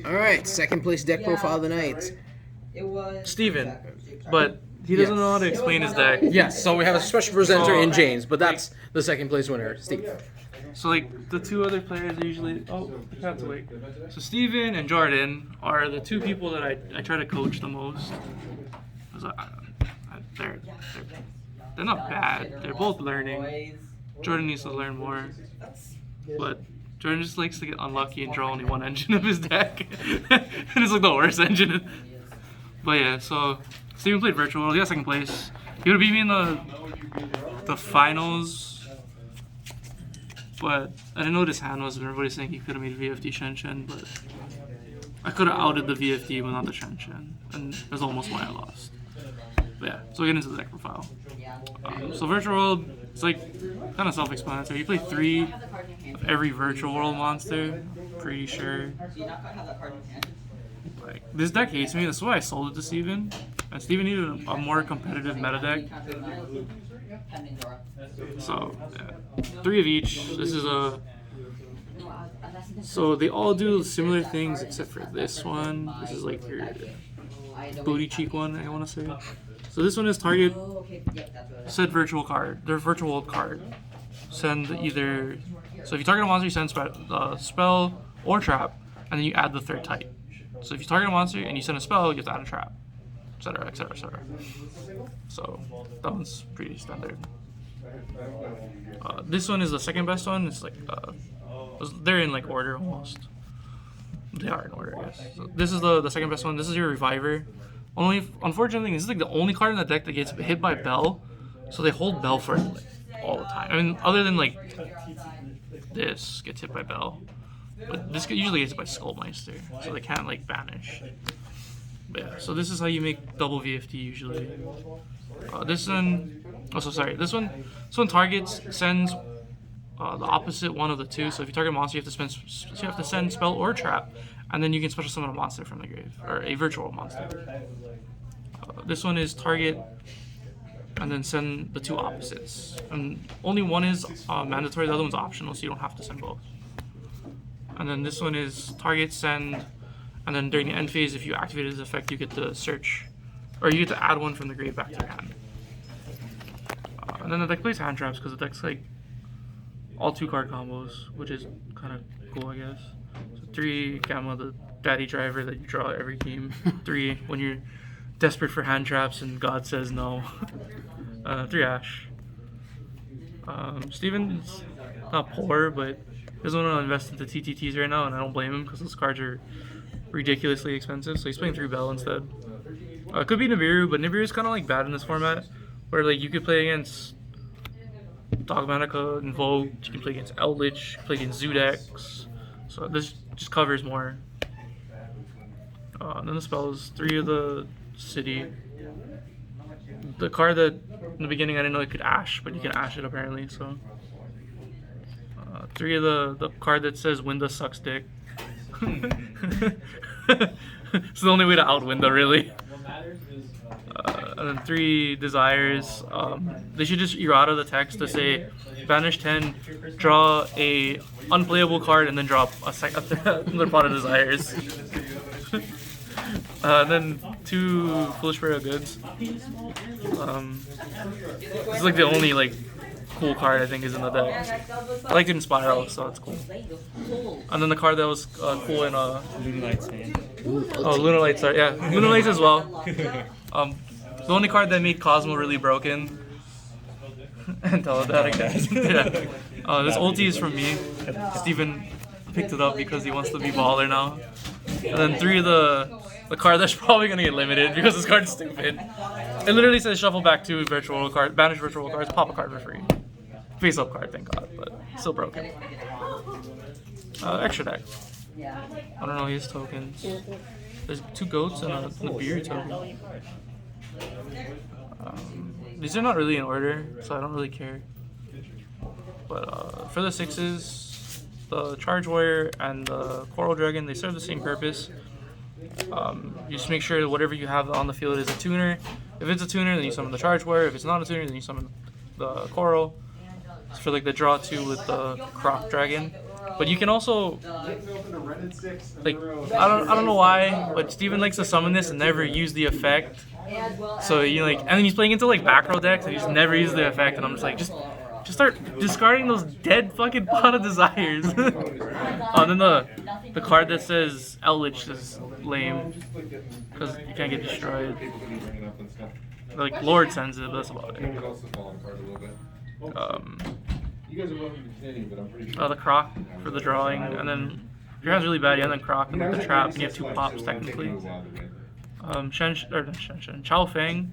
Alright, second place deck profile of the night. Steven, but he doesn't know how to explain his deck. Yes, so we have a special presenter in James, but that's the second place winner, Steve. So like the two other players are usually I have to wait. So Steven and Jordan are the two people that I try to coach the most. They're not bad. They're both learning. Jordan needs to learn more, but Jordan just likes to get unlucky and draw only one engine of his deck, and it's like the worst engine. But yeah, so Steven played virtual world. He got second place. He would have beat me in the finals, but I didn't know what his hand was. Everybody's saying he could have made VFD Shen Shen, but I could have outed the VFD but not the Shen Shen, and that's almost why I lost. But yeah, so we'll get into the deck profile. So virtual world, it's like kind of self-explanatory. You play 3 of every virtual world monster, pretty sure. Like this deck hates me. That's why I sold it to Steven. And Steven needed a more competitive meta deck. So yeah, 3 of each. This is a. So they all do similar things except for this one. This is like your booty cheek one, I want to say. So this one is target said virtual card. Their virtual world card. Send either. So if you target a monster, you send spell or trap, and then you add the third type. So if you target a monster and you send a spell, you have to add a trap, etc., etc., etc. So that one's pretty standard. This one is the second best one. It's like they're in like order almost. They are in order, I guess. So this is the second best one. This is your Reviver. Only unfortunately, this is like the only card in the deck that gets hit by Bell, so they hold Bell for like all the time. I mean, other than like this gets hit by Bell, but this usually gets hit by Skullmeister, so they can't like banish. But yeah, so this is how you make double VFD usually. This one, this one targets sends the opposite one of the two. So if you target a monster, you have to send spell or trap, and then you can special summon a monster from the grave or a virtual monster. This one is target, and then send the 2 opposites. And only one is mandatory; the other one's optional, so you don't have to send both. And then this one is target, send, and then during the end phase, if you activate his effect, you get to search, or you get to add one from the grave back to your hand. And then the deck plays hand traps because the deck's like all 2-card combos, which is kind of cool, I guess. So 3 Gamma, the daddy driver that you draw every game. 3 when you're desperate for hand traps and God says no. 3 Ash. Steven's not poor, but doesn't want to invest into TTTs right now, and I don't blame him because those cards are ridiculously expensive. So he's playing 3 Bell instead. It could be Nibiru, but Nibiru is kind of like bad in this format, where like you could play against Dogmatica, Invoked, you can play against Eldritch, you can play against Zudex. So this just covers more. And then the spells, 3 of the city. The card that in the beginning I didn't know it could Ash, but you can Ash it apparently. So 3 of the card that says Winda sucks dick. It's the only way to out Winda really. And then 3 desires. They should just errata the text to say banish 10, draw a unplayable card, and then drop another pot of desires. And then 2 Foolish Prayer of Goods. This is like the only like cool card I think is in the deck. I like it in Spiral, so it's cool. And then the card that was cool in Lunalights, man. Lunalights, yeah, Lunalights as well. The only card that made Cosmo really broken. And tell it that, I guess. Yeah. This ulti is from me. Steven picked it up because he wants to be baller now. And then 3 of the card that's probably gonna get limited because this card's stupid. It literally says shuffle back 2 virtual world cards, banish virtual world cards, pop a card for free. Face up card, thank God, but still broken. Extra deck. I don't know his tokens. There's 2 goats and a beard token. These are not really in order, so I don't really care. But for the 6s, the Charge Warrior and the Coral Dragon, they serve the same purpose. You just make sure that whatever you have on the field is a tuner. If it's a tuner, then you summon the Charge Warrior. If it's not a tuner, then you summon the Coral. It's for like the draw 2 with the Crop Dragon. But you can also like I don't know why, but Steven likes to summon this and never use the effect. So you like, and then he's playing into like back row decks and he just never uses the effect, and I'm just like, just start discarding those dead fucking pot of desires. And then the card that says Eldritch is lame because you can't get destroyed. Like Lord sends it, but that's about it. The Croc for the drawing, and then if your hand's really bad, you have then Croc and the trap, and you have 2 pops technically. Chao Feng.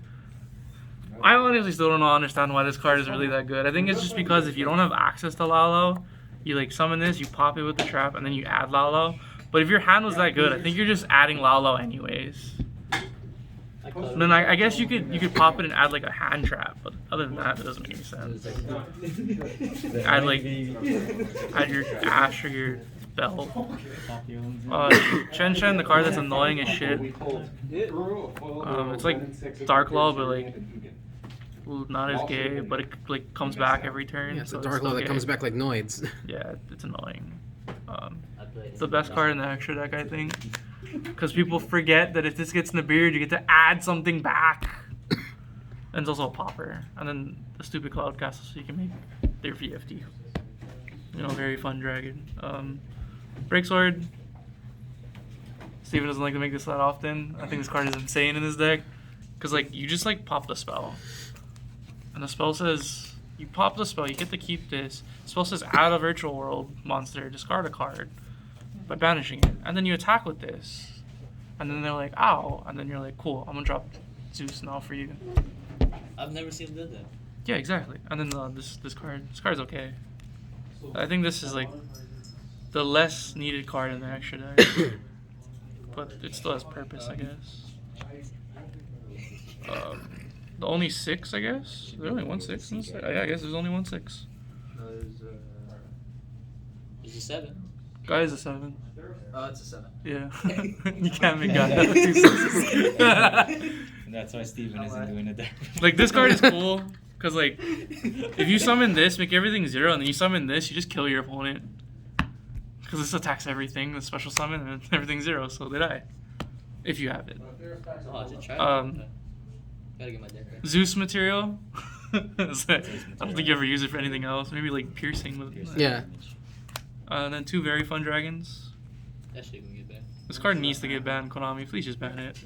I honestly still don't understand why this card is really that good. I think it's just because if you don't have access to Lalo, you like summon this, you pop it with the trap, and then you add Lalo. But if your hand was that good, I think you're just adding Lalo anyways. And then I guess you could pop it and add like a hand trap, but other than that, it doesn't make any sense. Add your Ash or your Bell. Chen, the card that's annoying as shit. It's like Dark Law, but like not as gay, but it like comes back every turn. Yeah, it's so a Dark Law that comes back like Noids. Yeah, it's annoying. It's the best card in the extra deck, I think. Because people forget that if this gets in the beard, you get to add something back. And it's also a popper. And then the stupid Cloud Castle, so you can make their VFD. You know, very fun dragon. Break Sword. Steven doesn't like to make this that often. I think this card is insane in this deck. Because, like, you just, like, pop the spell. And the spell says, you pop the spell, you get to keep this. The spell says, add a virtual world monster, discard a card. By banishing it, and then you attack with this, and then they're like, "Ow!" And then you're like, "Cool, I'm gonna drop Zeus now for you." I've never seen him do that. Yeah, exactly. And then this card's okay. I think this is like the less needed card in the extra deck, but it still has purpose, I guess. The only 6, I guess. There's only 1 6 in this deck? Yeah, I guess there's only 1 6. He's a 7. Guy is a 7. Oh, it's a 7. Yeah. You can't make guy have 2 6s. And that's why Steven isn't doing it there. Like, this card is cool, because, like, if you summon this, make everything 0, and then you summon this, you just kill your opponent. Because this attacks everything, the special summon, and everything's 0, so they die. If you have it. Oh, I should try Um, Gotta get my deck right. Zeus material. I don't think you ever use it for anything else. Maybe, like, piercing. With, Yeah. And then 2 very fun dragons. That shit can get banned. This card needs to get banned, Konami. Please just ban it.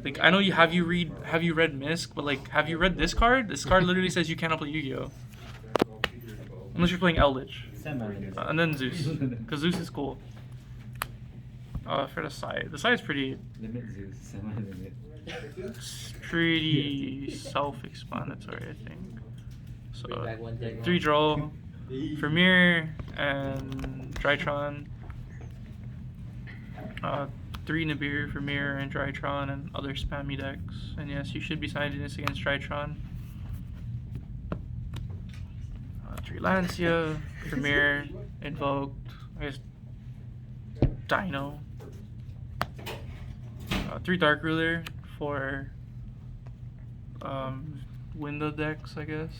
Like, I know you have you read Misk, but like, have you read this card? This card literally says you cannot play Yu-Gi-Oh. Unless you're playing Eldritch. And then Zeus, because Zeus is cool. For the side is pretty self-explanatory, I think. So Bring back one deck. 3 draw, Vermeer and Drytron. 3 Nibiru, Vermeer, and Drytron, and other spammy decks. And yes, you should be siding this against Drytron. 3 Lancia, Vermeer, Invoked, I guess Dino. 3 Dark Ruler for window decks, I guess.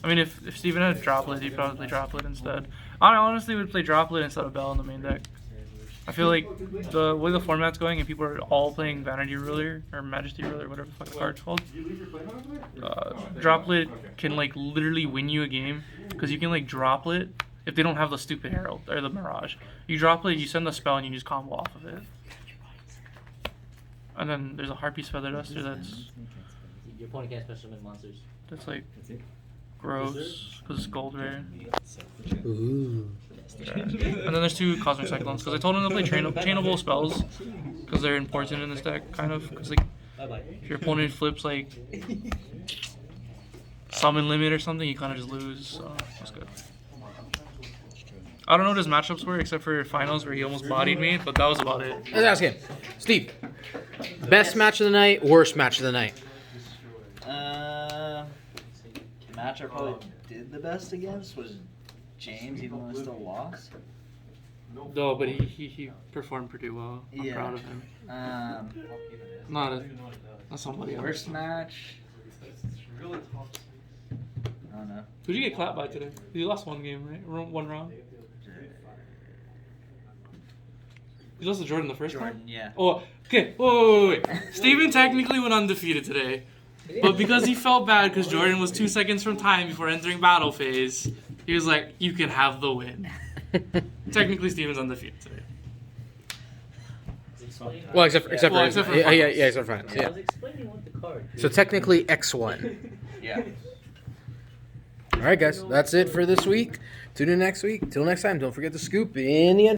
I mean, if Steven had Droplet, he'd probably Droplet instead. I honestly would play Droplet instead of Bell in the main deck. I feel like the way the format's going and people are all playing Vanity Ruler or Majesty Ruler, whatever the fuck the card's called. Droplet can like literally win you a game because you can like Droplet if they don't have the stupid Herald or the Mirage. You Droplet, you send the spell, and you just combo off of it. And then there's a Harpy's Feather Duster that's Your opponent can't special summon monsters. like gross because it's gold rare. Ooh. Yeah. And then there's 2 Cosmic Cyclones because I told him to play chainable spells because they're important in this deck, kind of. Because like, Bye-bye. if your opponent flips like summon limit or something, you kind of just lose. So that's good. I don't know what his matchups were except for finals where he almost bodied me, but that was about it. Let's ask him. Steve, best match of the night, worst match of the night? Match I probably did the best against was James, even though I still lost. No, but he performed pretty well. I'm Yeah. proud of him. Not somebody else. Worst match. I don't know. Who'd you get clapped by today? You lost one game, right? One round. You lost to Jordan the first Jordan, time? yeah. Oh, okay. Wait. Steven technically went undefeated today. But because he felt bad because Jordan was 2 seconds from time before entering battle phase, he was like, you can have the win. Technically, Steven's undefeated today. Well, except for Well, except for yeah, finals. except for finals. I Yeah. was explaining what the card. So technically X1. Yeah. All right, guys, that's it for this week. Tune in next week. Till next time, don't forget to scoop in the end.